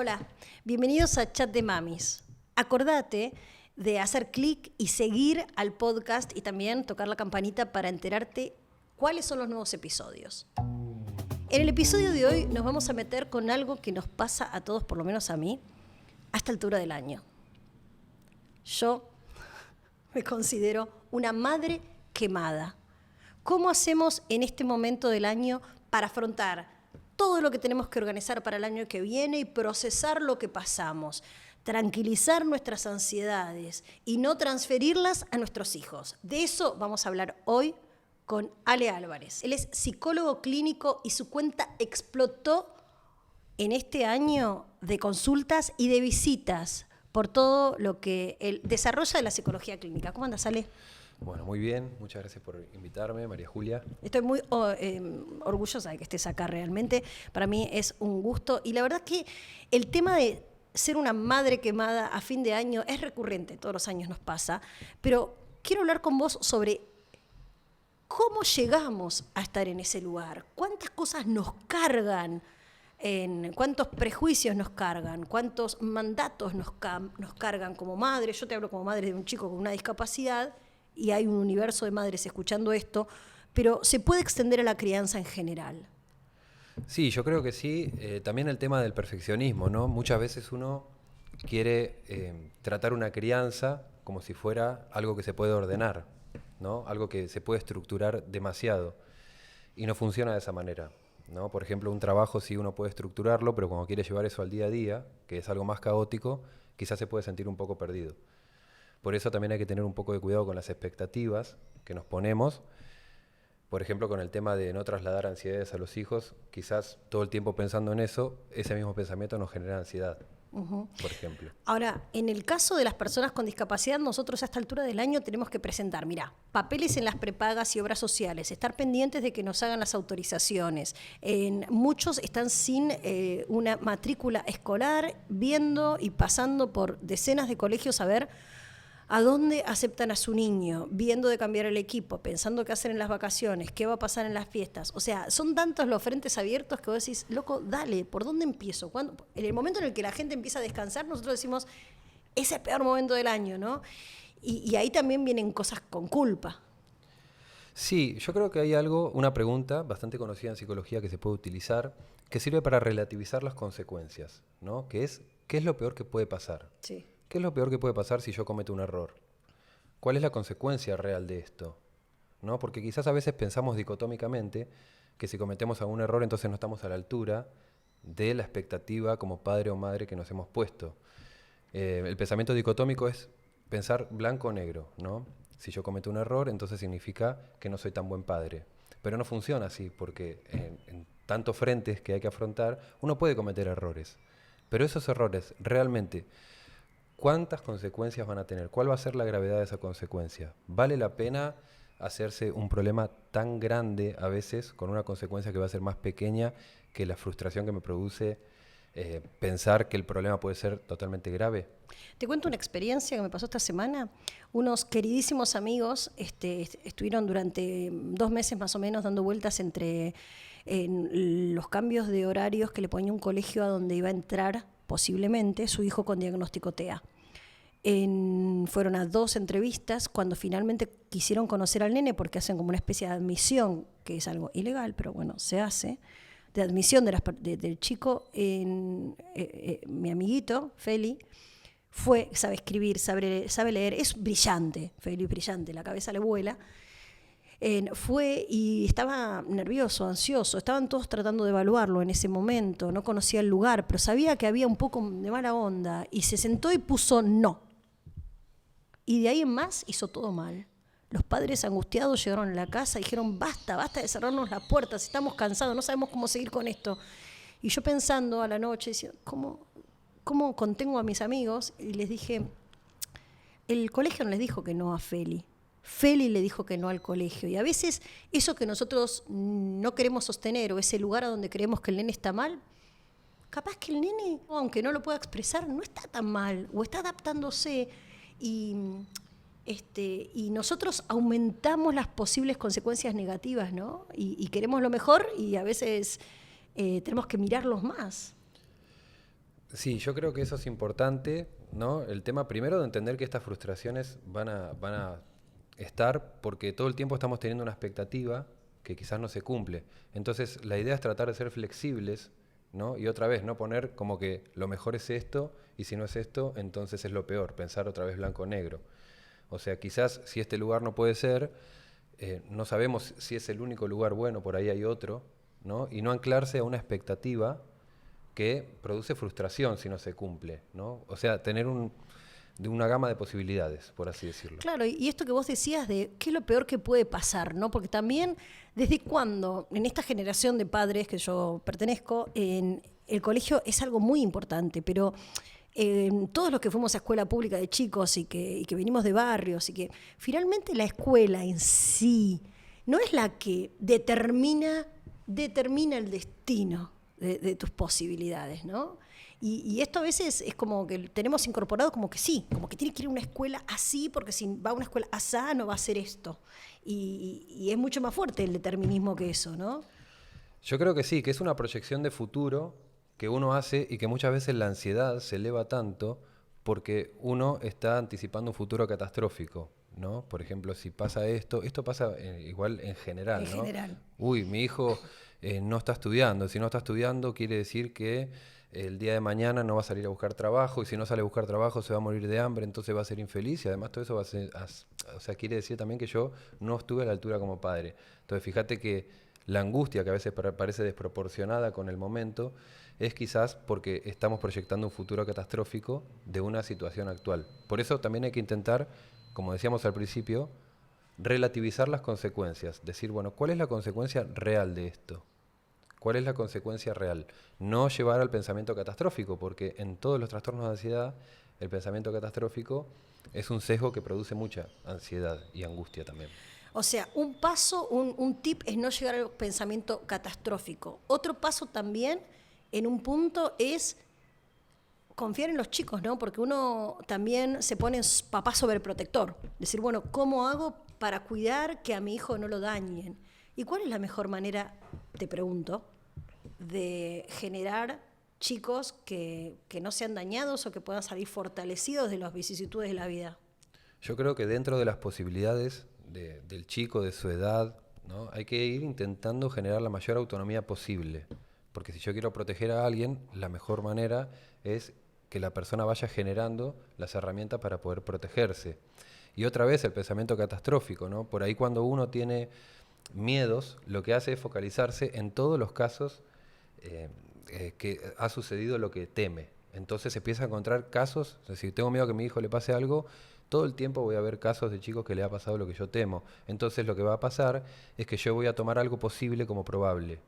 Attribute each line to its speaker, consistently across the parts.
Speaker 1: Hola, bienvenidos a Chat de Mamis. Acordate de hacer clic y seguir al podcast y también tocar la campanita para enterarte cuáles son los nuevos episodios. En el episodio de hoy nos vamos a meter con algo que nos pasa a todos, por lo menos a mí, a esta altura del año. Yo me considero una madre quemada. ¿Cómo hacemos en este momento del año para afrontar todo lo que tenemos que organizar para el año que viene y procesar lo que pasamos? Tranquilizar nuestras ansiedades y no transferirlas a nuestros hijos. De eso vamos a hablar hoy con Ale Álvarez. Él es psicólogo clínico y su cuenta explotó en este año de consultas y de visitas por todo lo que él desarrolla de la psicología clínica. ¿Cómo andas, Ale?
Speaker 2: Bueno, muy bien. Muchas gracias por invitarme, María Julia.
Speaker 1: Estoy muy orgullosa de que estés acá realmente. Para mí es un gusto. Y la verdad que el tema de ser una madre quemada a fin de año es recurrente. Todos los años nos pasa. Pero quiero hablar con vos sobre cómo llegamos a estar en ese lugar. ¿Cuántas cosas nos cargan? ¿Cuántos prejuicios nos cargan? ¿Cuántos mandatos nos cargan como madre? Yo te hablo como madre de un chico con una discapacidad y hay un universo de madres escuchando esto, pero ¿se puede extender a la crianza en general?
Speaker 2: Sí, yo creo que sí. También el tema del perfeccionismo, ¿no? Muchas veces uno quiere tratar una crianza como si fuera algo que se puede ordenar, ¿no? Algo que se puede estructurar demasiado y no funciona de esa manera, ¿no? Por ejemplo, un trabajo sí uno puede estructurarlo, pero cuando quiere llevar eso al día a día, que es algo más caótico, quizás se puede sentir un poco perdido. Por eso también hay que tener un poco de cuidado con las expectativas que nos ponemos. Por ejemplo, con el tema de no trasladar ansiedades a los hijos, quizás todo el tiempo pensando en eso, ese mismo pensamiento nos genera ansiedad, por ejemplo.
Speaker 1: Ahora, en el caso de las personas con discapacidad, nosotros a esta altura del año tenemos que presentar, papeles en las prepagas y obras sociales, estar pendientes de que nos hagan las autorizaciones. Muchos están sin una matrícula escolar, viendo y pasando por decenas de colegios a ver a dónde aceptan a su niño, viendo de cambiar el equipo, pensando qué hacer en las vacaciones, qué va a pasar en las fiestas. O sea, son tantos los frentes abiertos que vos decís, loco, dale, ¿por dónde empiezo? En el momento en el que la gente empieza a descansar, nosotros decimos, es el peor momento del año, ¿no? Y ahí también vienen cosas con culpa.
Speaker 2: Sí, yo creo que hay una pregunta bastante conocida en psicología que se puede utilizar, que sirve para relativizar las consecuencias, ¿no? Que es, ¿qué es lo peor que puede pasar?
Speaker 1: Sí.
Speaker 2: ¿Qué es lo peor que puede pasar si yo cometo un error? ¿Cuál es la consecuencia real de esto? ¿No? Porque quizás a veces pensamos dicotómicamente que si cometemos algún error entonces no estamos a la altura de la expectativa como padre o madre que nos hemos puesto. El pensamiento dicotómico es pensar blanco o negro, ¿no? Si yo cometo un error entonces significa que no soy tan buen padre. Pero no funciona así porque en tantos frentes que hay que afrontar uno puede cometer errores. Pero esos errores realmente, ¿cuántas consecuencias van a tener? ¿Cuál va a ser la gravedad de esa consecuencia? ¿Vale la pena hacerse un problema tan grande a veces con una consecuencia que va a ser más pequeña que la frustración que me produce pensar que el problema puede ser totalmente grave?
Speaker 1: Te cuento una experiencia que me pasó esta semana. Unos queridísimos amigos estuvieron durante 2 meses más o menos dando vueltas entre los cambios de horarios que le ponía un colegio a donde iba a entrar posiblemente su hijo con diagnóstico TEA. Fueron a 2 entrevistas cuando finalmente quisieron conocer al nene porque hacen como una especie de admisión, que es algo ilegal, pero bueno, se hace, de admisión del chico. Mi amiguito, Feli, sabe escribir, sabe leer, es brillante, Feli es brillante, la cabeza le vuela. Fue y estaba nervioso, ansioso, estaban todos tratando de evaluarlo en ese momento, no conocía el lugar, pero sabía que había un poco de mala onda y se sentó y puso no. Y de ahí en más hizo todo mal. Los padres angustiados llegaron a la casa y dijeron, basta de cerrarnos las puertas, estamos cansados, no sabemos cómo seguir con esto. Y yo pensando a la noche, ¿cómo contengo a mis amigos? Y les dije, el colegio no les dijo que no a Feli. Feli le dijo que no al colegio. Y a veces eso que nosotros no queremos sostener o ese lugar a donde creemos que el nene está mal, capaz que el nene, aunque no lo pueda expresar, no está tan mal o está adaptándose y nosotros aumentamos las posibles consecuencias negativas, ¿no? Y queremos lo mejor y a veces tenemos que mirarlos más.
Speaker 2: Sí, yo creo que eso es importante, ¿no? El tema primero de entender que estas frustraciones van a estar porque todo el tiempo estamos teniendo una expectativa que quizás no se cumple. Entonces, la idea es tratar de ser flexibles, ¿no? Y otra vez, no poner como que lo mejor es esto y si no es esto, entonces es lo peor, pensar otra vez blanco o negro. O sea, quizás si este lugar no puede ser, no sabemos si es el único lugar bueno, por ahí hay otro, ¿no? Y no anclarse a una expectativa que produce frustración si no se cumple, ¿no? O sea, tener de una gama de posibilidades, por así decirlo.
Speaker 1: Claro, y esto que vos decías de qué es lo peor que puede pasar, ¿no? Porque también, ¿desde cuándo, en esta generación de padres que yo pertenezco, en el colegio es algo muy importante, pero todos los que fuimos a escuela pública de chicos y que venimos de barrios y que finalmente la escuela en sí no es la que determina el destino de tus posibilidades, ¿no? Y esto a veces es como que tenemos incorporado como que sí, como que tiene que ir a una escuela así, porque si va a una escuela asá no va a hacer esto. Y es mucho más fuerte el determinismo que eso, ¿no?
Speaker 2: Yo creo que sí, que es una proyección de futuro que uno hace y que muchas veces la ansiedad se eleva tanto porque uno está anticipando un futuro catastrófico, ¿no? Por ejemplo, si pasa esto, esto pasa igual en general,
Speaker 1: En
Speaker 2: ¿no?
Speaker 1: general.
Speaker 2: Uy, mi hijo no está estudiando. Si no está estudiando, quiere decir que el día de mañana no va a salir a buscar trabajo y si no sale a buscar trabajo se va a morir de hambre, entonces va a ser infeliz y además todo eso va a ser, o sea, quiere decir también que yo no estuve a la altura como padre. Entonces fíjate que la angustia que a veces parece desproporcionada con el momento es quizás porque estamos proyectando un futuro catastrófico de una situación actual. Por eso también hay que intentar, como decíamos al principio, relativizar las consecuencias. Decir, bueno, ¿cuál es la consecuencia real de esto? ¿Cuál es la consecuencia real? No llevar al pensamiento catastrófico, porque en todos los trastornos de ansiedad, el pensamiento catastrófico es un sesgo que produce mucha ansiedad y angustia también.
Speaker 1: O sea, un paso, un tip es no llegar al pensamiento catastrófico. Otro paso también, en un punto, es confiar en los chicos, ¿no? Porque uno también se pone papá sobreprotector. Decir, bueno, ¿cómo hago para cuidar que a mi hijo no lo dañen? ¿Y cuál es la mejor manera, te pregunto, de generar chicos que no sean dañados o que puedan salir fortalecidos de las vicisitudes de la vida?
Speaker 2: Yo creo que dentro de las posibilidades del chico, de su edad, ¿no? Hay que ir intentando generar la mayor autonomía posible. Porque si yo quiero proteger a alguien, la mejor manera es que la persona vaya generando las herramientas para poder protegerse. Y otra vez el pensamiento catastrófico, ¿no? Por ahí cuando uno tiene miedos, lo que hace es focalizarse en todos los casos que ha sucedido lo que teme. Entonces empieza a encontrar casos, o sea, si tengo miedo a que a mi hijo le pase algo, todo el tiempo voy a ver casos de chicos que le ha pasado lo que yo temo. Entonces lo que va a pasar es que yo voy a tomar algo posible como probable.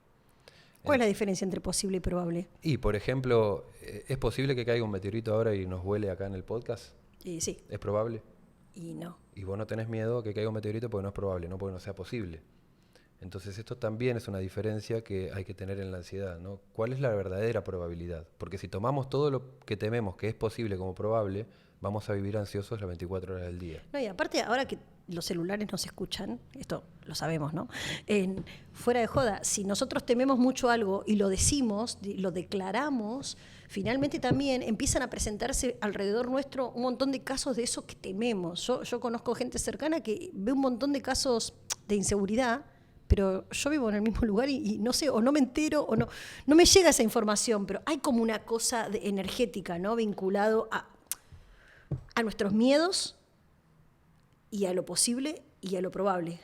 Speaker 1: ¿Cuál es la diferencia entre posible y probable?
Speaker 2: Y, por ejemplo, ¿es posible que caiga un meteorito ahora y nos vuele acá en el podcast?
Speaker 1: Y sí,
Speaker 2: ¿Es probable?
Speaker 1: y no.
Speaker 2: Y vos no tenés miedo a que caiga un meteorito porque no es probable, no porque no sea posible. Entonces esto también es una diferencia que hay que tener en la ansiedad, ¿no? ¿Cuál es la verdadera probabilidad? Porque si tomamos todo lo que tememos que es posible como probable, vamos a vivir ansiosos las 24 horas del día.
Speaker 1: No, y aparte, ahora que los celulares nos escuchan, esto lo sabemos, ¿no? Fuera de joda, si nosotros tememos mucho algo y lo decimos, lo declaramos, finalmente también empiezan a presentarse alrededor nuestro un montón de casos de eso que tememos. Yo conozco gente cercana que ve un montón de casos de inseguridad, pero yo vivo en el mismo lugar y no sé, o no me entero, o no me llega esa información, pero hay como una cosa energética, ¿no? Vinculado a nuestros miedos y a lo posible y a lo probable.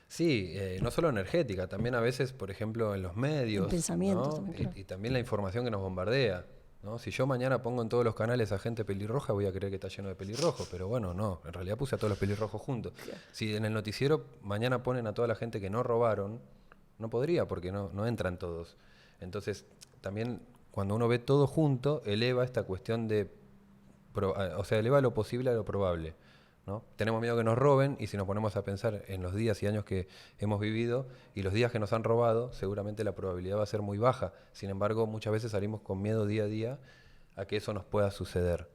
Speaker 2: Sí, no solo energética, también a veces, por ejemplo, en los medios,
Speaker 1: En pensamientos
Speaker 2: ¿no?
Speaker 1: también, claro.
Speaker 2: Y también la información que nos bombardea, ¿no? Si yo mañana pongo en todos los canales a gente pelirroja, voy a creer que está lleno de pelirrojos, pero bueno, no, en realidad puse a todos los pelirrojos juntos. Si en el noticiero mañana ponen a toda la gente que no robaron, no podría, porque no entran todos. Entonces, también cuando uno ve todo junto, eleva esta cuestión o sea, eleva lo posible a lo probable, ¿no? Tenemos miedo que nos roben y si nos ponemos a pensar en los días y años que hemos vivido y los días que nos han robado, seguramente la probabilidad va a ser muy baja. Sin embargo, muchas veces salimos con miedo día a día a que eso nos pueda suceder.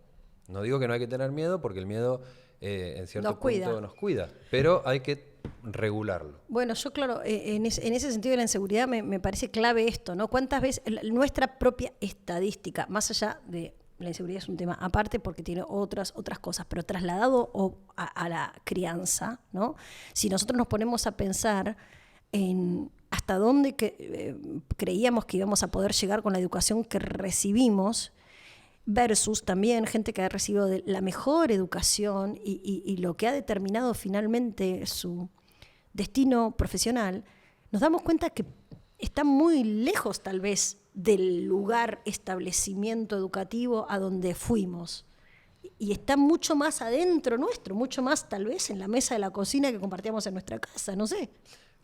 Speaker 2: No digo que no hay que tener miedo porque el miedo en cierto
Speaker 1: Nos cuida.
Speaker 2: punto nos cuida, pero hay que regularlo.
Speaker 1: Bueno, yo claro, en ese sentido de la inseguridad me parece clave esto, ¿no? ¿Cuántas veces nuestra propia estadística, más allá de la inseguridad es un tema aparte porque tiene otras cosas, pero trasladado a la crianza, ¿no? Si nosotros nos ponemos a pensar en hasta dónde creíamos que íbamos a poder llegar con la educación que recibimos, versus también gente que ha recibido la mejor educación y lo que ha determinado finalmente su destino profesional, nos damos cuenta que está muy lejos tal vez del lugar, establecimiento educativo a donde fuimos. Y está mucho más adentro nuestro, mucho más tal vez en la mesa de la cocina que compartíamos en nuestra casa, no sé.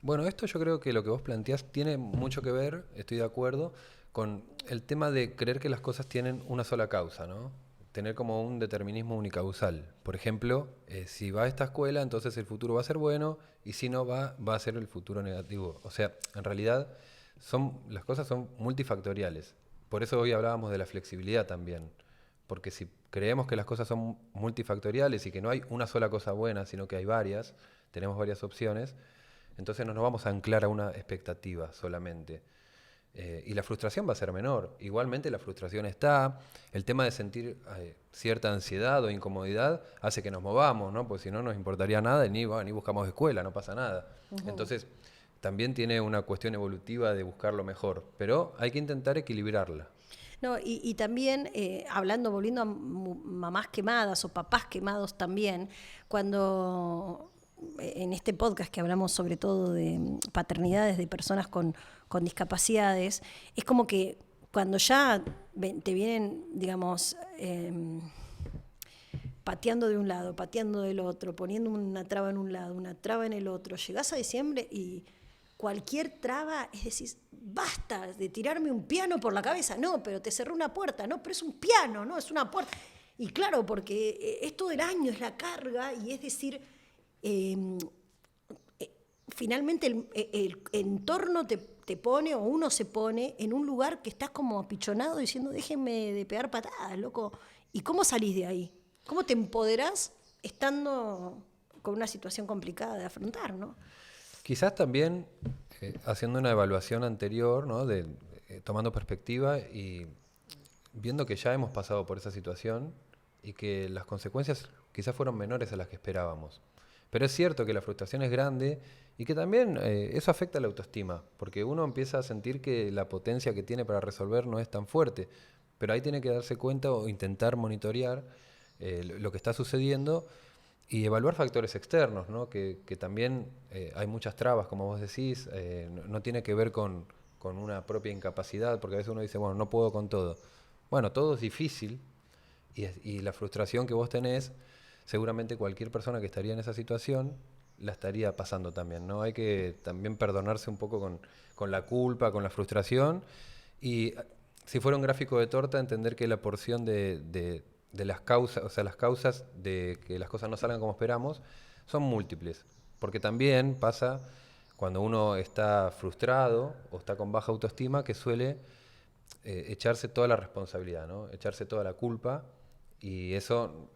Speaker 2: Bueno, esto yo creo que lo que vos planteás tiene mucho que ver, estoy de acuerdo, con el tema de creer que las cosas tienen una sola causa, ¿no? Tener como un determinismo unicausal. Por ejemplo, si va a esta escuela, entonces el futuro va a ser bueno, y si no va a ser el futuro negativo. O sea, en realidad las cosas son multifactoriales. Por eso hoy hablábamos de la flexibilidad también. Porque si creemos que las cosas son multifactoriales y que no hay una sola cosa buena, sino que hay varias, tenemos varias opciones, entonces no nos vamos a anclar a una expectativa solamente. Y la frustración va a ser menor. Igualmente la frustración está, el tema de sentir cierta ansiedad o incomodidad hace que nos movamos, ¿no? Porque si no nos importaría nada y ni buscamos escuela, no pasa nada. Uh-huh. Entonces también tiene una cuestión evolutiva de buscar lo mejor, pero hay que intentar equilibrarla.
Speaker 1: No, y también, volviendo a mamás quemadas o papás quemados también, cuando en este podcast que hablamos sobre todo de paternidades de personas con discapacidades, es como que cuando ya te vienen, digamos, pateando de un lado, pateando del otro, poniendo una traba en un lado, una traba en el otro, llegás a diciembre y cualquier traba, es decir, basta de tirarme un piano por la cabeza, no, pero te cerré una puerta, no, pero es un piano, no, es una puerta. Y claro, porque es todo el año, es la carga, y es decir, finalmente el entorno te pone, o uno se pone en un lugar que estás como apichonado diciendo, déjenme de pegar patadas, loco. ¿Y cómo salís de ahí? ¿Cómo te empoderás estando con una situación complicada de afrontar, ¿no?
Speaker 2: Quizás también haciendo una evaluación anterior, ¿no? Tomando perspectiva y viendo que ya hemos pasado por esa situación y que las consecuencias quizás fueron menores a las que esperábamos. Pero es cierto que la frustración es grande y que también eso afecta a la autoestima, porque uno empieza a sentir que la potencia que tiene para resolver no es tan fuerte, pero ahí tiene que darse cuenta o intentar monitorear lo que está sucediendo y evaluar factores externos, ¿no? Que también hay muchas trabas, como vos decís, no tiene que ver con una propia incapacidad, porque a veces uno dice, bueno, no puedo con todo. Bueno, todo es difícil y la frustración que vos tenés, seguramente cualquier persona que estaría en esa situación la estaría pasando también, ¿no? Hay que también perdonarse un poco con la culpa, con la frustración y si fuera un gráfico de torta, entender que la porción de las causas, o sea, las causas de que las cosas no salgan como esperamos, son múltiples. Porque también pasa cuando uno está frustrado o está con baja autoestima que suele echarse toda la responsabilidad, ¿no? Echarse toda la culpa y eso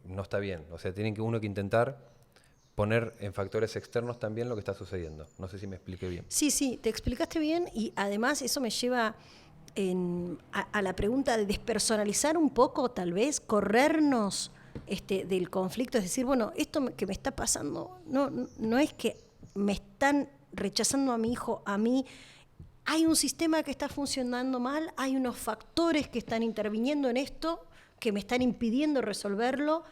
Speaker 2: no está bien. O sea, tiene uno que intentar poner en factores externos también lo que está sucediendo. No sé si me expliqué bien.
Speaker 1: Sí, te explicaste bien y además eso me lleva a la pregunta de despersonalizar un poco, tal vez, corrernos del conflicto, es decir, bueno, esto que me está pasando no es que me están rechazando a mi hijo, a mí, hay un sistema que está funcionando mal, hay unos factores que están interviniendo en esto, que me están impidiendo resolverlo,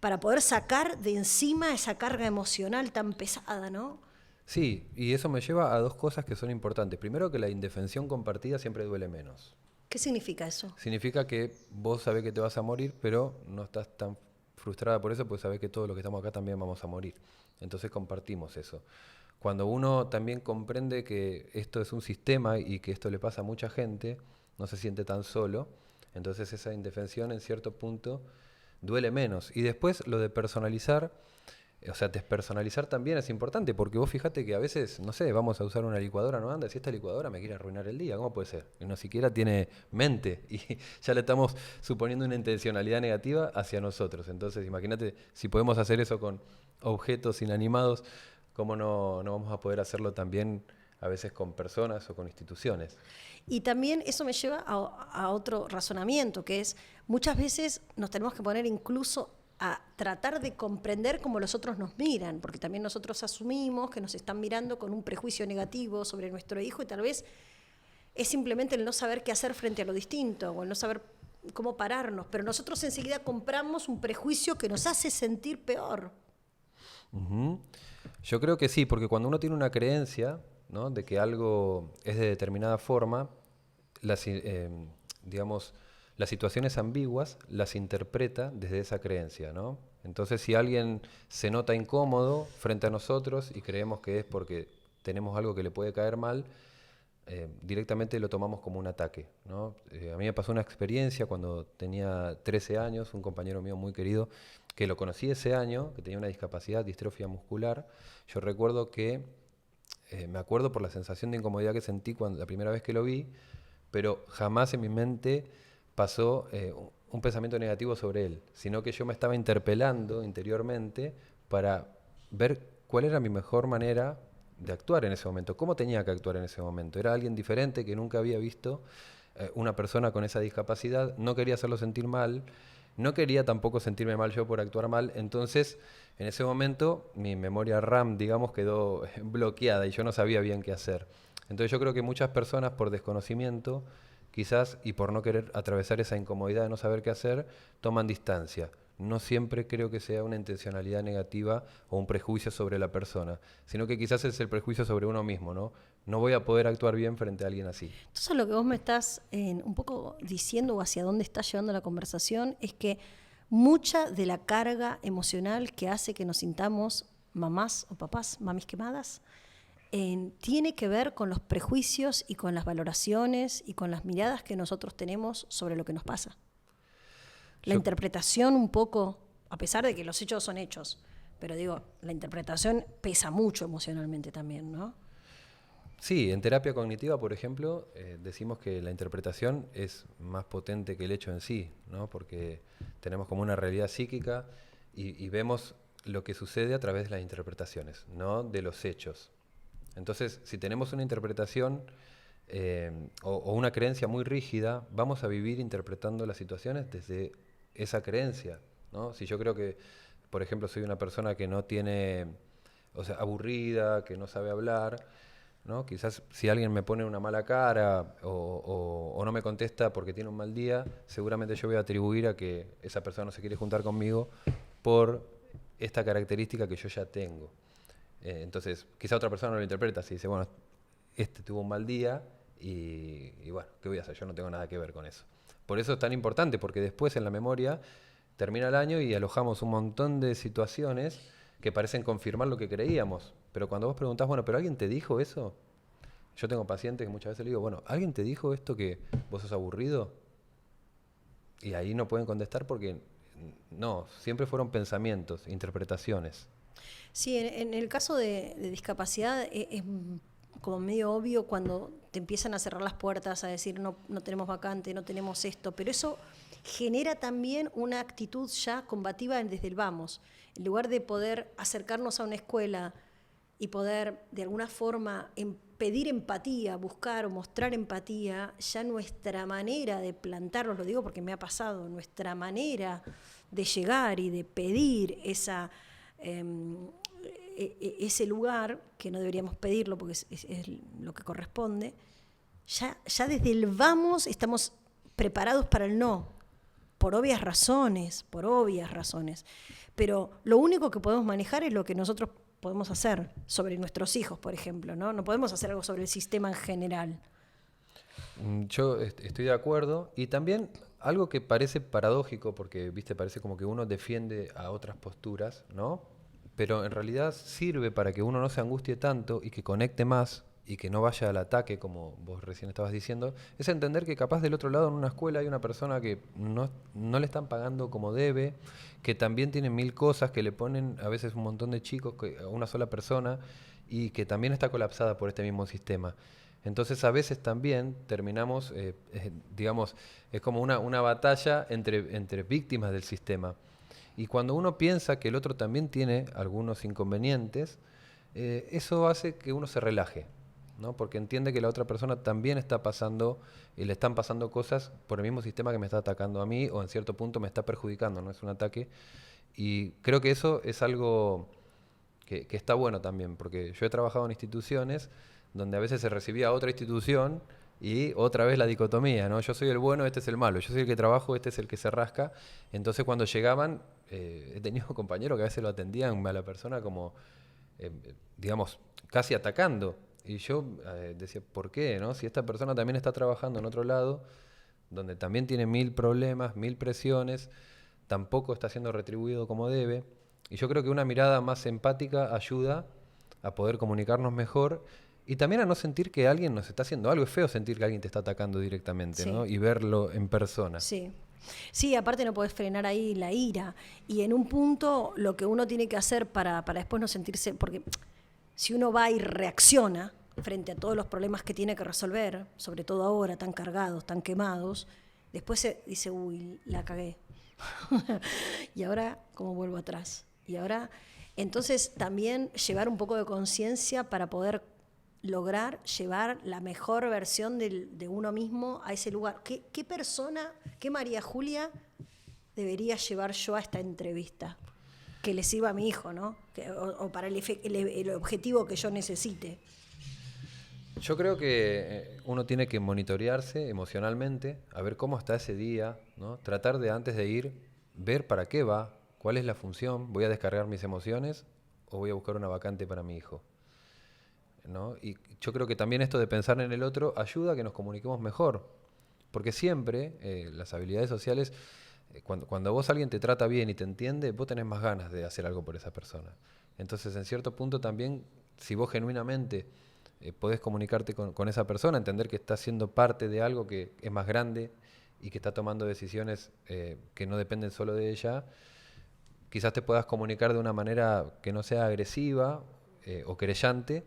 Speaker 1: para poder sacar de encima esa carga emocional tan pesada, ¿no?
Speaker 2: Sí, y eso me lleva a dos cosas que son importantes. Primero, que la indefensión compartida siempre duele menos.
Speaker 1: ¿Qué significa eso?
Speaker 2: Significa que vos sabés que te vas a morir, pero no estás tan frustrada por eso, porque sabés que todos los que estamos acá también vamos a morir. Entonces compartimos eso. Cuando uno también comprende que esto es un sistema y que esto le pasa a mucha gente, no se siente tan solo, entonces esa indefensión en cierto punto duele menos. Y después lo de personalizar O sea, despersonalizar también es importante, porque vos fíjate que a veces, no sé, vamos a usar una licuadora, no anda, si esta licuadora me quiere arruinar el día, ¿cómo puede ser? Y no siquiera tiene mente y ya le estamos suponiendo una intencionalidad negativa hacia nosotros. Entonces, imagínate, si podemos hacer eso con objetos inanimados, ¿cómo no vamos a poder hacerlo también a veces con personas o con instituciones?
Speaker 1: Y también eso me lleva a otro razonamiento, que es muchas veces nos tenemos que poner incluso a tratar de comprender cómo los otros nos miran, porque también nosotros asumimos que nos están mirando con un prejuicio negativo sobre nuestro hijo y tal vez es simplemente el no saber qué hacer frente a lo distinto o el no saber cómo pararnos, pero nosotros enseguida compramos un prejuicio que nos hace sentir peor.
Speaker 2: Ujú. Yo creo que sí, porque cuando uno tiene una creencia, ¿no?, de que algo es de determinada forma, las, digamos, las situaciones ambiguas las interpreta desde esa creencia, ¿no? Entonces, si alguien se nota incómodo frente a nosotros y creemos que es porque tenemos algo que le puede caer mal, directamente lo tomamos como un ataque, ¿no? A mí me pasó una experiencia cuando tenía 13 años, un compañero mío muy querido, que lo conocí ese año, que tenía una discapacidad, distrofia muscular. Yo recuerdo que, me acuerdo por la sensación de incomodidad que sentí cuando, la primera vez que lo vi, pero jamás en mi mente pasó un pensamiento negativo sobre él, sino que yo me estaba interpelando interiormente para ver cuál era mi mejor manera de actuar en ese momento, cómo tenía que actuar en ese momento. Era alguien diferente que nunca había visto, una persona con esa discapacidad, no quería hacerlo sentir mal, no quería tampoco sentirme mal yo por actuar mal, entonces en ese momento mi memoria RAM, digamos, quedó bloqueada y yo no sabía bien qué hacer. Entonces yo creo que muchas personas por desconocimiento, quizás, y por no querer atravesar esa incomodidad de no saber qué hacer, toman distancia. No siempre creo que sea una intencionalidad negativa o un prejuicio sobre la persona, sino que quizás es el prejuicio sobre uno mismo, ¿no? No voy a poder actuar bien frente a alguien así.
Speaker 1: Entonces lo que vos me estás un poco diciendo o hacia dónde está llevando la conversación es que mucha de la carga emocional que hace que nos sintamos mamás o papás, mamis quemadas, tiene que ver con los prejuicios y con las valoraciones y con las miradas que nosotros tenemos sobre lo que nos pasa. La
Speaker 2: Yo
Speaker 1: interpretación un poco, a pesar de que los hechos son hechos, pero digo, la interpretación pesa mucho emocionalmente también, ¿no?
Speaker 2: Sí, en terapia cognitiva, por ejemplo, decimos que la interpretación es más potente que el hecho en sí, ¿no? Porque tenemos como una realidad psíquica y vemos lo que sucede a través de las interpretaciones, no de los hechos. Entonces, si tenemos una interpretación o una creencia muy rígida, vamos a vivir interpretando las situaciones desde esa creencia, ¿no? Si yo creo que, por ejemplo, soy una persona que no tiene, o sea, aburrida, que no sabe hablar, ¿no? Quizás si alguien me pone una mala cara o no me contesta porque tiene un mal día, seguramente yo voy a atribuir a que esa persona no se quiere juntar conmigo por esta característica que yo ya tengo. Entonces, quizá otra persona no lo interpreta así, dice, bueno, este tuvo un mal día y bueno, ¿qué voy a hacer? Yo no tengo nada que ver con eso. Por eso es tan importante, porque después en la memoria termina el año y alojamos un montón de situaciones que parecen confirmar lo que creíamos. Pero cuando vos preguntás, bueno, ¿pero alguien te dijo eso? Yo tengo pacientes que muchas veces le digo, bueno, ¿alguien te dijo esto que vos sos aburrido? Y ahí no pueden contestar porque no, siempre fueron pensamientos, interpretaciones.
Speaker 1: Sí, en el caso de discapacidad es como medio obvio cuando te empiezan a cerrar las puertas, a decir no tenemos vacante, no tenemos esto, pero eso genera también una actitud ya combativa desde el vamos. En lugar de poder acercarnos a una escuela y poder de alguna forma pedir empatía, buscar o mostrar empatía, ya nuestra manera de plantarnos, lo digo porque me ha pasado, nuestra manera de llegar y de pedir ese lugar, que no deberíamos pedirlo porque es lo que corresponde, ya desde el vamos estamos preparados para el no, por obvias razones, pero lo único que podemos manejar es lo que nosotros podemos hacer sobre nuestros hijos, por ejemplo, ¿no? No podemos hacer algo sobre el sistema en general.
Speaker 2: Yo estoy de acuerdo y también algo que parece paradójico porque, viste, parece como que uno defiende a otras posturas, ¿no? Pero en realidad sirve para que uno no se angustie tanto y que conecte más y que no vaya al ataque, como vos recién estabas diciendo, es entender que capaz del otro lado en una escuela hay una persona que no le están pagando como debe, que también tiene 1000 cosas, que le ponen a veces un montón de chicos a una sola persona y que también está colapsada por este mismo sistema. Entonces a veces también terminamos, digamos, es como una batalla entre víctimas del sistema. Y cuando uno piensa que el otro también tiene algunos inconvenientes, eso hace que uno se relaje, ¿no? Porque entiende que la otra persona también está pasando y le están pasando cosas por el mismo sistema que me está atacando a mí o en cierto punto me está perjudicando, no es un ataque. Y creo que eso es algo que está bueno también, porque yo he trabajado en instituciones donde a veces se recibía a otra institución y otra vez la dicotomía, ¿no? Yo soy el bueno, este es el malo, yo soy el que trabajo, este es el que se rasca. Entonces cuando llegaban, he tenido compañeros que a veces lo atendían a la persona como, digamos, casi atacando. Y yo decía, ¿por qué? ¿No? Si esta persona también está trabajando en otro lado, donde también tiene 1000 problemas, 1000 presiones, tampoco está siendo retribuido como debe. Y yo creo que una mirada más empática ayuda a poder comunicarnos mejor y también a no sentir que alguien nos está haciendo algo. Es feo sentir que alguien te está atacando directamente,
Speaker 1: Sí.
Speaker 2: ¿no? Y verlo en persona.
Speaker 1: Sí. Sí, aparte no podés frenar ahí la ira. Y en un punto lo que uno tiene que hacer para después no sentirse, porque si uno va y reacciona frente a todos los problemas que tiene que resolver, sobre todo ahora, tan cargados, tan quemados, después se dice, uy, la cagué. Y ahora, ¿cómo vuelvo atrás? Y ahora, entonces también llevar un poco de conciencia para poder lograr llevar la mejor versión de uno mismo a ese lugar. ¿Qué persona, qué María Julia debería llevar yo a esta entrevista? Que le sirva a mi hijo, ¿no? O para el objetivo que yo necesite.
Speaker 2: Yo creo que uno tiene que monitorearse emocionalmente, a ver cómo está ese día, ¿no? Tratar de antes de ir, ver para qué va, cuál es la función, voy a descargar mis emociones o voy a buscar una vacante para mi hijo, ¿no? Y yo creo que también esto de pensar en el otro ayuda a que nos comuniquemos mejor, porque siempre las habilidades sociales, cuando vos alguien te trata bien y te entiende, vos tenés más ganas de hacer algo por esa persona. Entonces, en cierto punto también, si vos genuinamente podés comunicarte con esa persona, entender que está siendo parte de algo que es más grande y que está tomando decisiones que no dependen solo de ella, quizás te puedas comunicar de una manera que no sea agresiva o querellante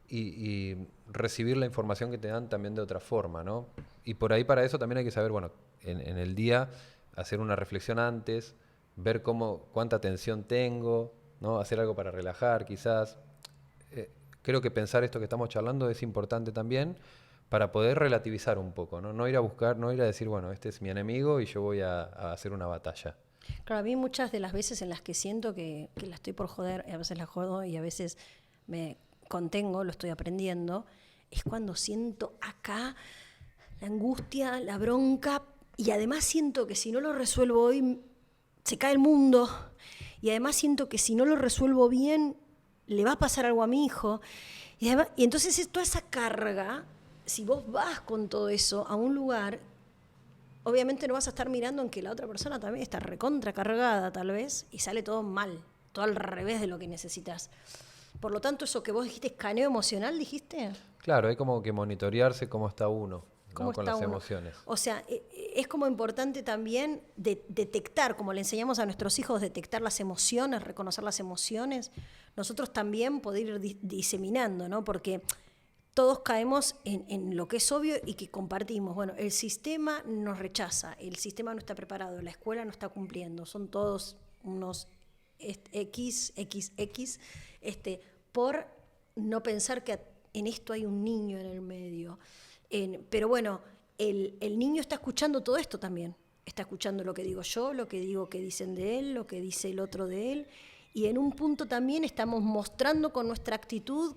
Speaker 2: y recibir la información que te dan también de otra forma, ¿no? Y por ahí para eso también hay que saber, bueno, en el día hacer una reflexión antes, ver cuánta atención tengo, ¿no? Hacer algo para relajar quizás. Creo que pensar esto que estamos charlando es importante también para poder relativizar un poco, ¿no? No ir a buscar, no ir a decir, bueno, este es mi enemigo y yo voy a hacer una batalla.
Speaker 1: Claro, a mí muchas de las veces en las que siento que la estoy por joder, y a veces la jodo y a veces me contengo, lo estoy aprendiendo, es cuando siento acá la angustia, la bronca, y además siento que si no lo resuelvo hoy, se cae el mundo, y además siento que si no lo resuelvo bien, le va a pasar algo a mi hijo, y entonces toda esa carga, si vos vas con todo eso a un lugar, obviamente no vas a estar mirando en que la otra persona también está recontracargada tal vez, y sale todo mal, todo al revés de lo que necesitas. Por lo tanto, eso que vos dijiste, escaneo emocional, dijiste.
Speaker 2: Claro, hay como que monitorearse cómo está uno,
Speaker 1: ¿Cómo
Speaker 2: ¿no? Con
Speaker 1: está
Speaker 2: las
Speaker 1: uno?
Speaker 2: emociones.
Speaker 1: O sea, es como importante también detectar, como le enseñamos a nuestros hijos, detectar las emociones, reconocer las emociones. Nosotros también poder ir diseminando, ¿no? Porque todos caemos en lo que es obvio y que compartimos. Bueno, el sistema nos rechaza, el sistema no está preparado, la escuela no está cumpliendo, son todos unos XX, por no pensar que en esto hay un niño en el medio. Pero bueno, el niño está escuchando todo esto también. Está escuchando lo que digo yo, lo que digo que dicen de él, lo que dice el otro de él. Y en un punto también estamos mostrando con nuestra actitud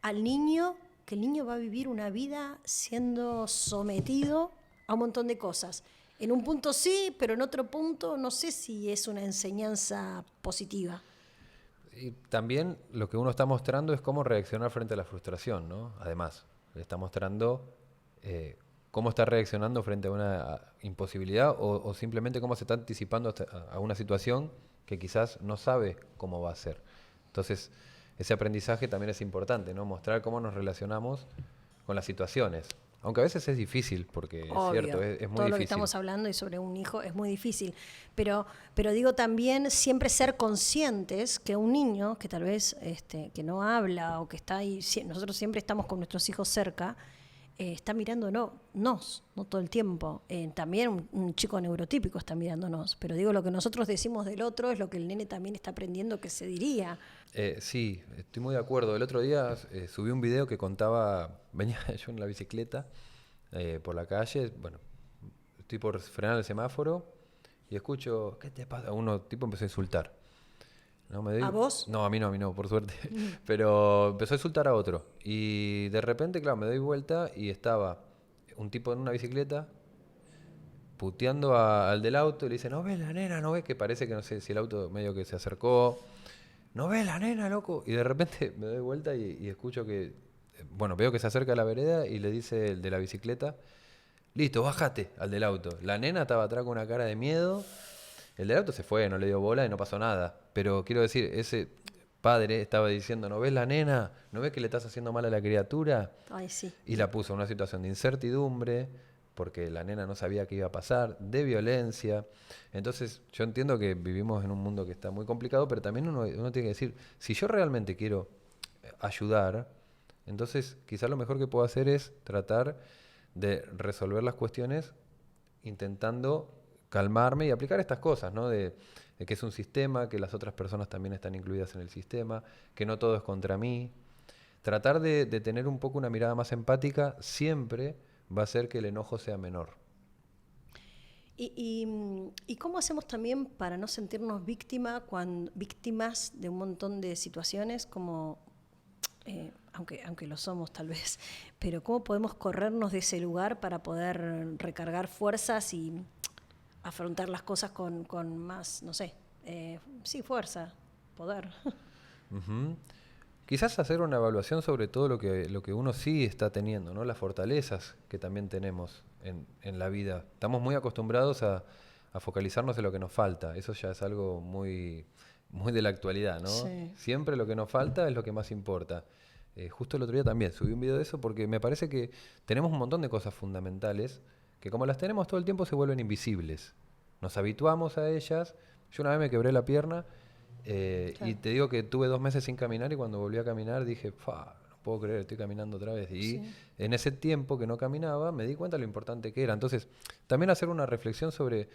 Speaker 1: al niño que el niño va a vivir una vida siendo sometido a un montón de cosas. En un punto sí, pero en otro punto no sé si es una enseñanza positiva.
Speaker 2: Y también lo que uno está mostrando es cómo reaccionar frente a la frustración, ¿no? Además, le está mostrando cómo está reaccionando frente a una imposibilidad o simplemente cómo se está anticipando a una situación que quizás no sabe cómo va a ser. Entonces, ese aprendizaje también es importante, ¿no? Mostrar cómo nos relacionamos con las situaciones. Aunque a veces es difícil, porque es cierto, es muy
Speaker 1: todo lo que
Speaker 2: difícil.
Speaker 1: estamos hablando y sobre un hijo es muy difícil. Pero digo también siempre ser conscientes que un niño que tal vez que no habla o que está ahí, nosotros siempre estamos con nuestros hijos cerca, está mirándonos, no todo el tiempo. También un chico neurotípico está mirándonos, pero digo, lo que nosotros decimos del otro es lo que el nene también está aprendiendo que se diría.
Speaker 2: Sí, estoy muy de acuerdo. El otro día subí un video que contaba, venía yo en la bicicleta por la calle, bueno, estoy por frenar el semáforo y escucho, ¿qué te pasa? Uno tipo empezó a insultar. ¿No?
Speaker 1: ¿A vos?
Speaker 2: No, a mí no, por suerte. Pero empezó a insultar a otro. Y de repente, claro, me doy vuelta y estaba un tipo en una bicicleta puteando al del auto y le dice, no ves la nena, no ves, que parece que no sé si el auto medio que se acercó. No ves la nena, loco. Y de repente me doy vuelta y escucho que, bueno, veo que se acerca a la vereda y le dice el de la bicicleta, listo, bájate, al del auto. La nena estaba atrás con una cara de miedo. El del auto se fue, no le dio bola y no pasó nada. Pero quiero decir, ese padre estaba diciendo, ¿no ves la nena? ¿No ves que le estás haciendo mal a la criatura?
Speaker 1: Ay, sí.
Speaker 2: Y la puso en una situación de incertidumbre, porque la nena no sabía qué iba a pasar, de violencia. Entonces, yo entiendo que vivimos en un mundo que está muy complicado, pero también uno tiene que decir, si yo realmente quiero ayudar, entonces quizás lo mejor que puedo hacer es tratar de resolver las cuestiones intentando calmarme y aplicar estas cosas, ¿no? De que es un sistema, que las otras personas también están incluidas en el sistema, que no todo es contra mí. Tratar de tener un poco una mirada más empática siempre va a hacer que el enojo sea menor.
Speaker 1: ¿Y cómo hacemos también para no sentirnos víctimas de un montón de situaciones, como aunque lo somos tal vez, pero cómo podemos corrernos de ese lugar para poder recargar fuerzas y afrontar las cosas con más, no sé, sí, fuerza, poder?
Speaker 2: Uh-huh. Quizás hacer una evaluación sobre todo lo que uno sí está teniendo, ¿no? Las fortalezas que también tenemos en la vida. Estamos muy acostumbrados a focalizarnos en lo que nos falta. Eso ya es algo muy, muy de la actualidad, ¿no?
Speaker 1: Sí.
Speaker 2: Siempre lo que nos falta es lo que más importa. Justo el otro día también subí un video de eso porque me parece que tenemos un montón de cosas fundamentales que como las tenemos todo el tiempo se vuelven invisibles. Nos habituamos a ellas. Yo una vez me quebré la pierna
Speaker 1: Claro.
Speaker 2: y te digo que tuve 2 meses sin caminar y cuando volví a caminar dije, no puedo creer, estoy caminando otra vez. Y
Speaker 1: Sí.
Speaker 2: en ese tiempo que no caminaba me di cuenta de lo importante que era. Entonces, también hacer una reflexión sobre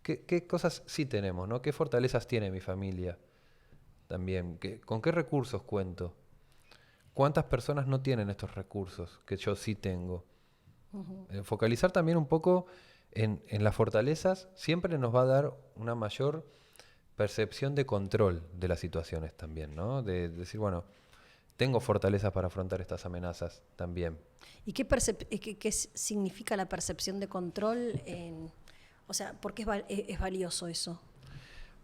Speaker 2: qué cosas sí tenemos, ¿no? Qué fortalezas tiene mi familia también. ¿Con qué recursos cuento? ¿Cuántas personas no tienen estos recursos que yo sí tengo?
Speaker 1: Uh-huh.
Speaker 2: Focalizar también un poco en las fortalezas siempre nos va a dar una mayor percepción de control de las situaciones también, ¿no? De decir, bueno, tengo fortalezas para afrontar estas amenazas también.
Speaker 1: ¿Y qué significa la percepción de control? O sea, ¿por qué es valioso eso?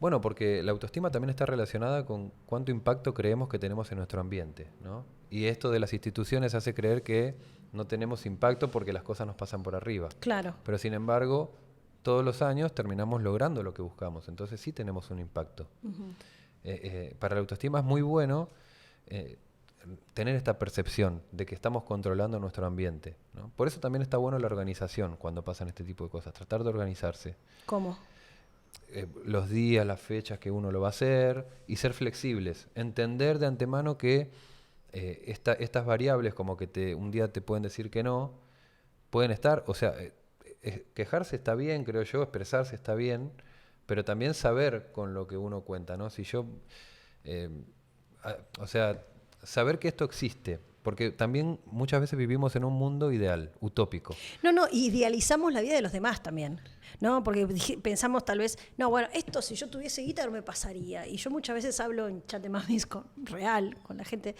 Speaker 2: Bueno, porque la autoestima también está relacionada con cuánto impacto creemos que tenemos en nuestro ambiente, ¿no? Y esto de las instituciones hace creer que no tenemos impacto porque las cosas nos pasan por arriba.
Speaker 1: Claro.
Speaker 2: Pero sin embargo, todos los años terminamos logrando lo que buscamos, entonces sí tenemos un impacto.
Speaker 1: Uh-huh.
Speaker 2: Para la autoestima es muy bueno tener esta percepción de que estamos controlando nuestro ambiente, ¿no? Por eso también está bueno la organización cuando pasan este tipo de cosas, tratar de organizarse.
Speaker 1: ¿Cómo?
Speaker 2: Los días, las fechas que uno lo va a hacer y ser flexibles, entender de antemano que estas variables como que un día te pueden decir que no, pueden estar, o sea, quejarse está bien, creo yo, expresarse está bien, pero también saber con lo que uno cuenta, ¿no? Si yo, o sea, saber que esto existe, porque también muchas veces vivimos en un mundo ideal, utópico.
Speaker 1: No, idealizamos la vida de los demás también, ¿no? Porque pensamos tal vez, no, bueno, esto si yo tuviese guita no me pasaría. Y yo muchas veces hablo en chat de mamis con la gente,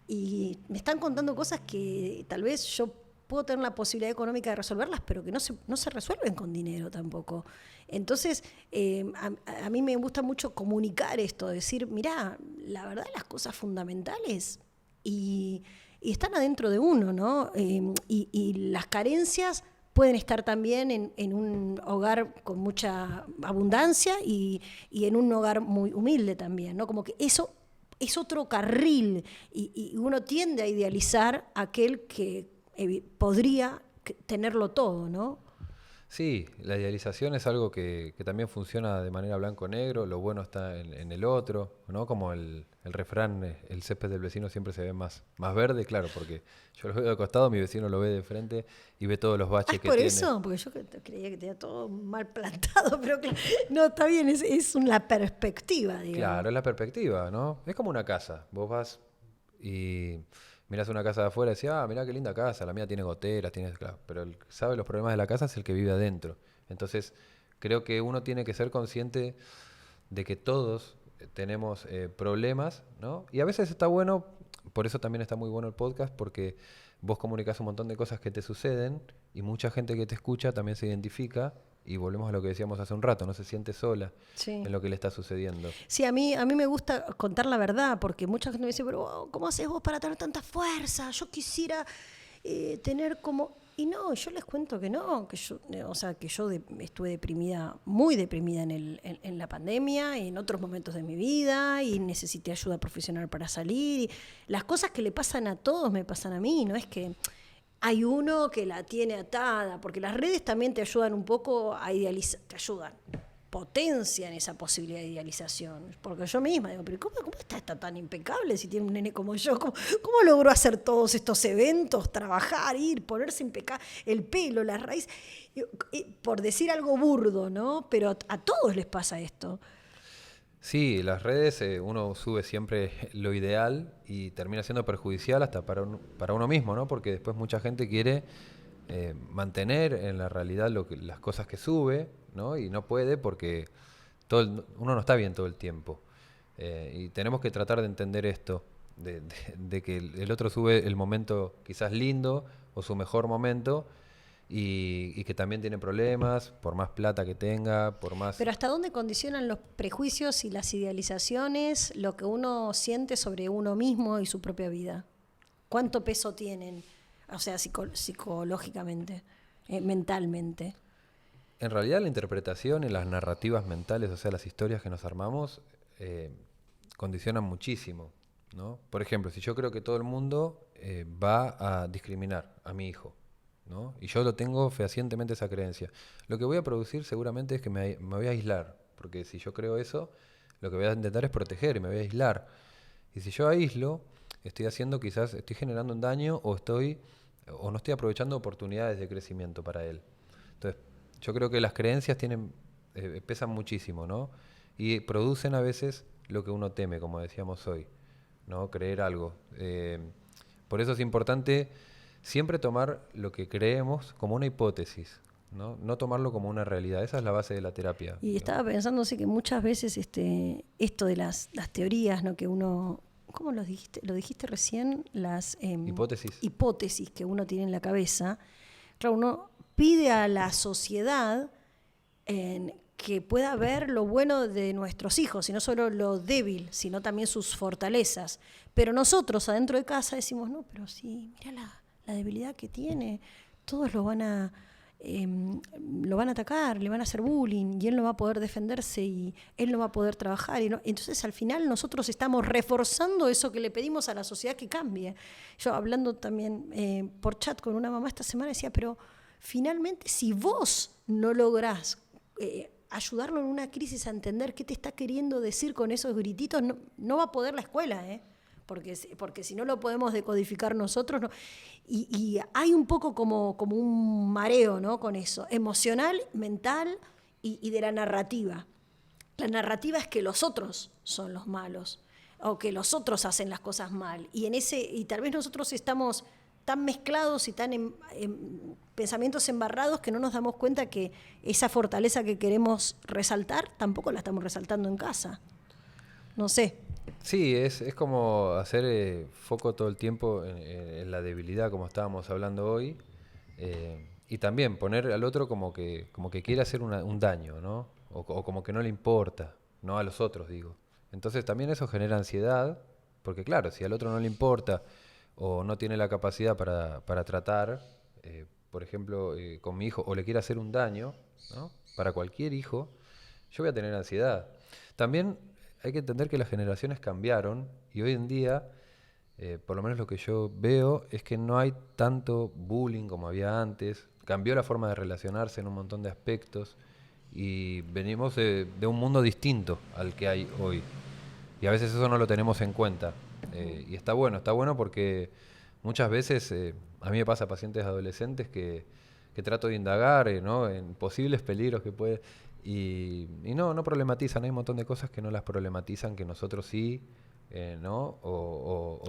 Speaker 1: y me están contando cosas que tal vez yo puedo tener la posibilidad económica de resolverlas, pero que no se resuelven con dinero tampoco. Entonces, a mí me gusta mucho comunicar esto, decir, mirá, la verdad las cosas fundamentales y están adentro de uno, ¿no? Y las carencias pueden estar también en un hogar con mucha abundancia y en un hogar muy humilde también, ¿no? Como que eso es otro carril y uno tiende a idealizar a aquel que podría tenerlo todo, ¿no?
Speaker 2: Sí, la idealización es algo que también funciona de manera blanco-negro, lo bueno está en el otro, ¿no? Como el refrán, el césped del vecino siempre se ve más verde, claro, porque yo lo veo de costado, mi vecino lo ve de frente y ve todos los
Speaker 1: Ah,
Speaker 2: baches
Speaker 1: ¿es
Speaker 2: que
Speaker 1: por
Speaker 2: tiene.
Speaker 1: eso? Porque yo creía que tenía todo mal plantado, pero no, está bien, es una perspectiva, digamos.
Speaker 2: Claro, es la perspectiva, ¿no? Es como una casa, vos vas y mirás una casa de afuera y decís, ah, mirá qué linda casa, la mía tiene goteras, tiene... Claro, pero el que sabe los problemas de la casa es el que vive adentro. Entonces, creo que uno tiene que ser consciente de que todos tenemos problemas, ¿no? Y a veces está bueno, por eso también está muy bueno el podcast, porque vos comunicás un montón de cosas que te suceden y mucha gente que te escucha también se identifica y volvemos a lo que decíamos hace un rato, no se siente sola
Speaker 1: Sí.
Speaker 2: en lo que le está sucediendo.
Speaker 1: Sí, a mí me gusta contar la verdad, porque mucha gente me dice, pero ¿cómo haces vos para tener tanta fuerza? Yo quisiera tener como... Y no, yo les cuento que no, que yo, o sea, que yo estuve deprimida, muy deprimida en la pandemia y en otros momentos de mi vida y necesité ayuda profesional para salir. Y las cosas que le pasan a todos me pasan a mí, no es que hay uno que la tiene atada, porque las redes también te ayudan un poco a idealizar, te ayudan, potencian esa posibilidad de idealización. Porque yo misma digo, pero ¿cómo está tan impecable si tiene un nene como yo? ¿Cómo logró hacer todos estos eventos, trabajar, ir, ponerse impecable, el pelo, las raíces? Por decir algo burdo, ¿no? Pero a todos les pasa esto.
Speaker 2: Sí, las redes uno sube siempre lo ideal y termina siendo perjudicial hasta para uno mismo, ¿no? Porque después mucha gente quiere mantener en la realidad las cosas que sube, ¿no? Y no puede porque uno no está bien todo el tiempo. Y tenemos que tratar de entender esto, de que el otro sube el momento quizás lindo o su mejor momento y que también tiene problemas, por más plata que tenga, por más...
Speaker 1: Pero ¿hasta dónde condicionan los prejuicios y las idealizaciones lo que uno siente sobre uno mismo y su propia vida? ¿Cuánto peso tienen? O sea, psicológicamente, mentalmente.
Speaker 2: En realidad la interpretación y las narrativas mentales, o sea, las historias que nos armamos, condicionan muchísimo, ¿no? Por ejemplo, si yo creo que todo el mundo va a discriminar a mi hijo, ¿no? Y yo lo tengo fehacientemente esa creencia, lo que voy a producir seguramente es que me voy a aislar, porque si yo creo eso, lo que voy a intentar es proteger y me voy a aislar. Y si yo aíslo, estoy haciendo quizás, estoy generando un daño o no estoy aprovechando oportunidades de crecimiento para él. Entonces, yo creo que las creencias pesan muchísimo, ¿no? Y producen a veces lo que uno teme, como decíamos hoy, ¿no? Creer algo. Por eso es importante siempre tomar lo que creemos como una hipótesis, ¿no? No tomarlo como una realidad. Esa es la base de la terapia.
Speaker 1: Y estaba pensando sí, que muchas veces esto de las teorías, ¿no? Que uno, ¿cómo lo dijiste? Lo dijiste recién, las
Speaker 2: Hipótesis.
Speaker 1: hipótesis que uno tiene en la cabeza. Claro, uno pide a la sociedad que pueda ver lo bueno de nuestros hijos, y no solo lo débil, sino también sus fortalezas. Pero nosotros adentro de casa decimos, no, pero sí, mira la debilidad que tiene, todos lo van a atacar, le van a hacer bullying y él no va a poder defenderse y él no va a poder trabajar. Entonces al final nosotros estamos reforzando eso que le pedimos a la sociedad que cambie. Yo hablando también por chat con una mamá esta semana decía, pero finalmente si vos no lográs ayudarlo en una crisis a entender qué te está queriendo decir con esos grititos, no va a poder la escuela, porque si no lo podemos decodificar nosotros. No. Y hay un poco como un mareo, ¿no? Con eso, emocional, mental y de la narrativa. La narrativa es que los otros son los malos o que los otros hacen las cosas mal. Y tal vez nosotros estamos tan mezclados y tan en pensamientos embarrados que no nos damos cuenta que esa fortaleza que queremos resaltar tampoco la estamos resaltando en casa. No sé.
Speaker 2: Sí, es como hacer foco todo el tiempo en la debilidad, como estábamos hablando hoy, y también poner al otro como que quiere hacer un daño, ¿no? O como que no le importa, no a los otros, digo. Entonces también eso genera ansiedad, porque claro, si al otro no le importa o no tiene la capacidad para tratar, por ejemplo, con mi hijo, o le quiere hacer un daño, ¿no? Para cualquier hijo, yo voy a tener ansiedad. También hay que entender que las generaciones cambiaron y hoy en día, por lo menos lo que yo veo, es que no hay tanto bullying como había antes. Cambió la forma de relacionarse en un montón de aspectos y venimos de un mundo distinto al que hay hoy. Y a veces eso no lo tenemos en cuenta. Y está bueno porque muchas veces a mí me pasa a pacientes adolescentes que trato de indagar ¿no? en posibles peligros que puede... Y no problematizan, hay un montón de cosas que no las problematizan, que nosotros sí, ¿no?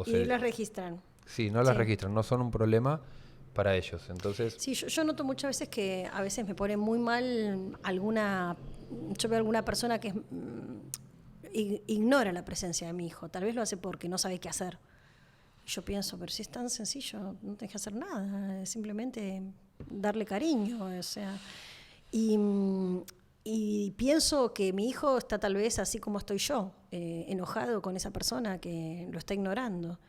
Speaker 1: Y las registran.
Speaker 2: Sí, no las registran, no son un problema para ellos. Entonces,
Speaker 1: sí, yo noto muchas veces que a veces me pone muy mal yo veo alguna persona que ignora la presencia de mi hijo, tal vez lo hace porque no sabe qué hacer. Yo pienso, pero si es tan sencillo, no tenés que hacer nada, es simplemente darle cariño, o sea, y pienso que mi hijo está tal vez así como estoy yo, enojado con esa persona que lo está ignorando.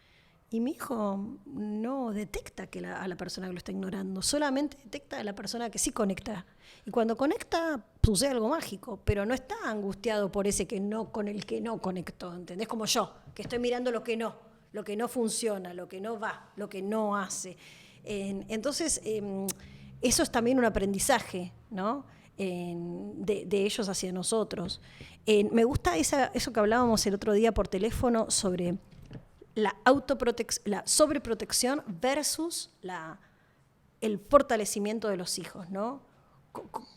Speaker 1: Y mi hijo no detecta a la persona que lo está ignorando, solamente detecta a la persona que sí conecta. Y cuando conecta, sucede algo mágico, pero no está angustiado por ese que no, con el que no conectó, ¿entendés? Como yo, que estoy mirando lo que no funciona, lo que no va, lo que no hace. Entonces, eso es también un aprendizaje, ¿no? De ellos hacia nosotros. Me gusta eso que hablábamos el otro día por teléfono sobre la sobreprotección versus el fortalecimiento de los hijos, ¿no?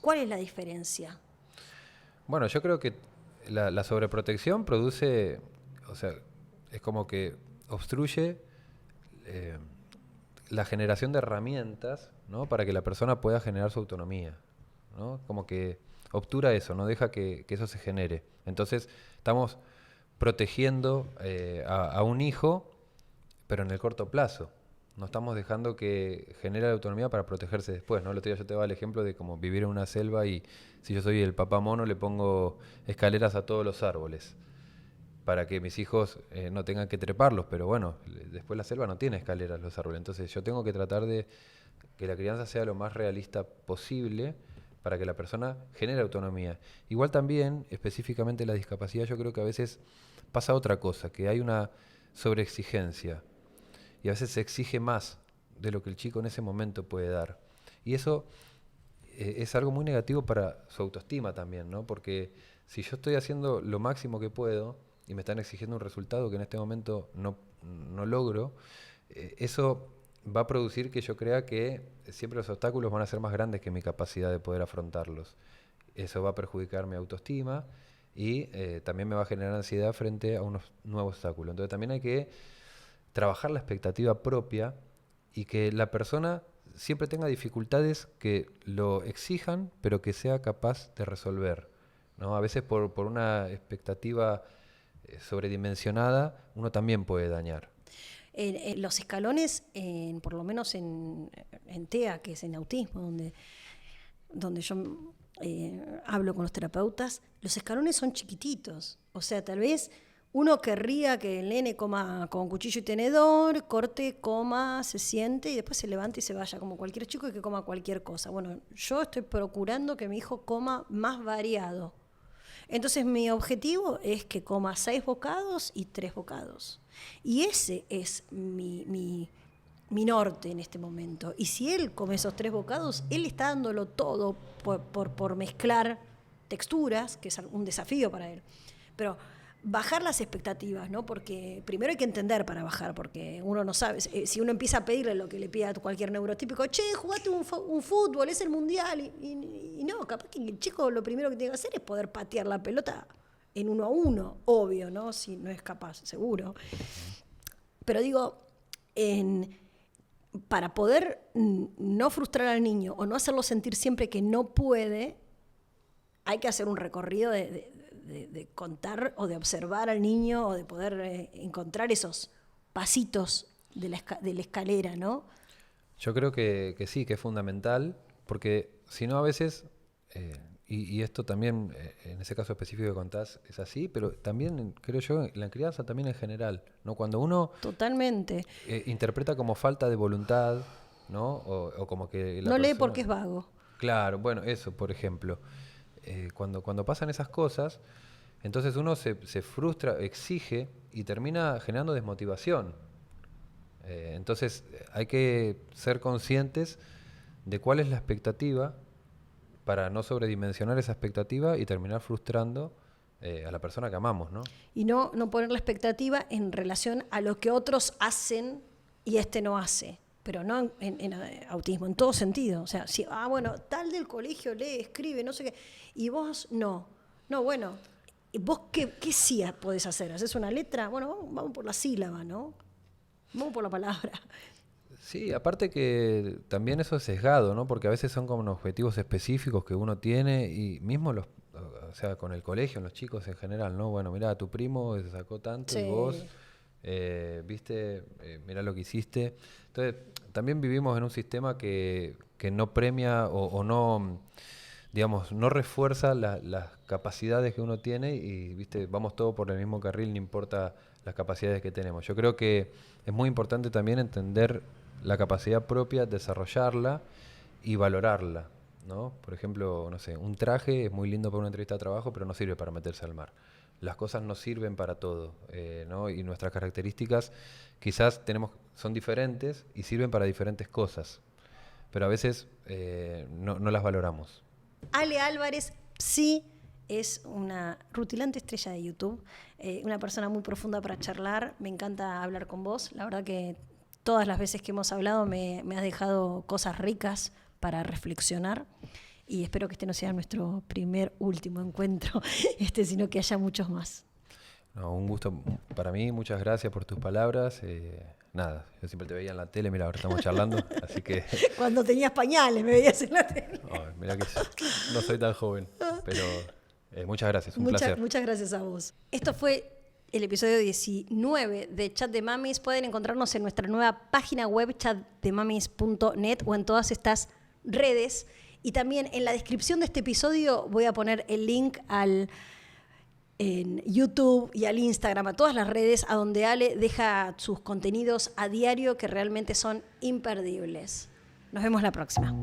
Speaker 1: ¿Cuál es la diferencia?
Speaker 2: bueno, yo creo que la sobreprotección produce, o sea, es como que obstruye la generación de herramientas, ¿no? Para que la persona pueda generar su autonomía, ¿no? Como que obtura eso, no deja que eso se genere. Entonces, estamos protegiendo a un hijo, pero en el corto plazo. No estamos dejando que genere la autonomía para protegerse después, ¿no? El otro día yo te daba el ejemplo de como vivir en una selva y si yo soy el papá mono le pongo escaleras a todos los árboles para que mis hijos no tengan que treparlos, pero bueno, después la selva no tiene escaleras los árboles, entonces yo tengo que tratar de que la crianza sea lo más realista posible para que la persona genere autonomía. Igual también, específicamente la discapacidad, yo creo que a veces pasa otra cosa, que hay una sobreexigencia y a veces se exige más de lo que el chico en ese momento puede dar. Y eso es algo muy negativo para su autoestima también, ¿no? Porque si yo estoy haciendo lo máximo que puedo y me están exigiendo un resultado que en este momento no logro, eso va a producir que yo crea que siempre los obstáculos van a ser más grandes que mi capacidad de poder afrontarlos. Eso va a perjudicar mi autoestima y también me va a generar ansiedad frente a un nuevo obstáculo. Entonces también hay que trabajar la expectativa propia y que la persona siempre tenga dificultades que lo exijan, pero que sea capaz de resolver, ¿no? A veces por una expectativa sobredimensionada, uno también puede dañar.
Speaker 1: Los escalones, por lo menos en TEA, que es en autismo, donde yo hablo con los terapeutas, los escalones son chiquititos. O sea, tal vez uno querría que el nene coma con cuchillo y tenedor, corte, coma, se siente y después se levante y se vaya, como cualquier chico y que coma cualquier cosa. Bueno, yo estoy procurando que mi hijo coma más variado. Entonces mi objetivo es que coma 6 bocados y 3 bocados. Y ese es mi norte en este momento. Y si él come esos 3 bocados, él está dándolo todo por mezclar texturas, que es un desafío para él. Pero bajar las expectativas, ¿no? Porque primero hay que entender para bajar, porque uno no sabe. Si uno empieza a pedirle lo que le pide a cualquier neurotípico, che, jugate un fútbol, es el mundial, y no, capaz que el chico lo primero que tiene que hacer es poder patear la pelota en 1-1, obvio, ¿no? Si no es capaz, seguro. Pero digo, para poder no frustrar al niño o no hacerlo sentir siempre que no puede, hay que hacer un recorrido de contar o de observar al niño o de poder encontrar esos pasitos de la escalera, ¿no?
Speaker 2: Yo creo que sí, que es fundamental, porque si no a veces, y esto también, en ese caso específico que contás, es así, pero también, creo yo, la crianza también en general, ¿no? Cuando uno
Speaker 1: totalmente
Speaker 2: interpreta como falta de voluntad, ¿no? O como que
Speaker 1: no lee porque es vago.
Speaker 2: Claro, bueno, eso, por ejemplo. Cuando pasan esas cosas, Entonces uno se frustra, exige y termina generando desmotivación. Entonces hay que ser conscientes de cuál es la expectativa para no sobredimensionar esa expectativa y terminar frustrando a la persona que amamos, ¿no?
Speaker 1: Y no poner la expectativa en relación a lo que otros hacen y no hace. Pero no en autismo, en todo sentido. O sea, si, bueno, tal del colegio lee, escribe, no sé qué, y vos no. No, bueno, ¿vos qué sí podés hacer? ¿Haces una letra? Bueno, vamos por la sílaba, ¿no? Vamos por la palabra.
Speaker 2: Sí, aparte que también eso es sesgado, ¿no? Porque a veces son como objetivos específicos que uno tiene y mismo o sea, con el colegio, los chicos en general, ¿no? Bueno, mirá, tu primo se sacó tanto y vos, viste, mirá lo que hiciste. Entonces, también vivimos en un sistema que no premia o no, digamos, no refuerza las capacidades que uno tiene y, viste, vamos todos por el mismo carril, no importa las capacidades que tenemos. Yo creo que es muy importante también entender la capacidad propia, desarrollarla y valorarla, ¿no? Por ejemplo, no sé, un traje es muy lindo para una entrevista de trabajo, pero no sirve para meterse al mar. Las cosas no sirven para todo, ¿no? Y nuestras características quizás son diferentes y sirven para diferentes cosas, pero a veces no las valoramos.
Speaker 1: Ale Álvarez sí es una rutilante estrella de YouTube, una persona muy profunda para charlar. Me encanta hablar con vos. La verdad que todas las veces que hemos hablado me has dejado cosas ricas para reflexionar y espero que este no sea nuestro último encuentro, sino que haya muchos más.
Speaker 2: No, un gusto para mí, muchas gracias por tus palabras. Nada, yo siempre te veía en la tele, mira, ahora estamos charlando, así que...
Speaker 1: Cuando tenías pañales me veías en la tele.
Speaker 2: Mira que no soy tan joven, pero muchas gracias, un placer.
Speaker 1: Muchas gracias a vos. Esto fue el episodio 19 de Chat de Mamis. Pueden encontrarnos en nuestra nueva página web, chatdemamis.net, o en todas estas redes. Y también en la descripción de este episodio voy a poner el link en YouTube y al Instagram, a todas las redes, a donde Ale deja sus contenidos a diario que realmente son imperdibles. Nos vemos la próxima.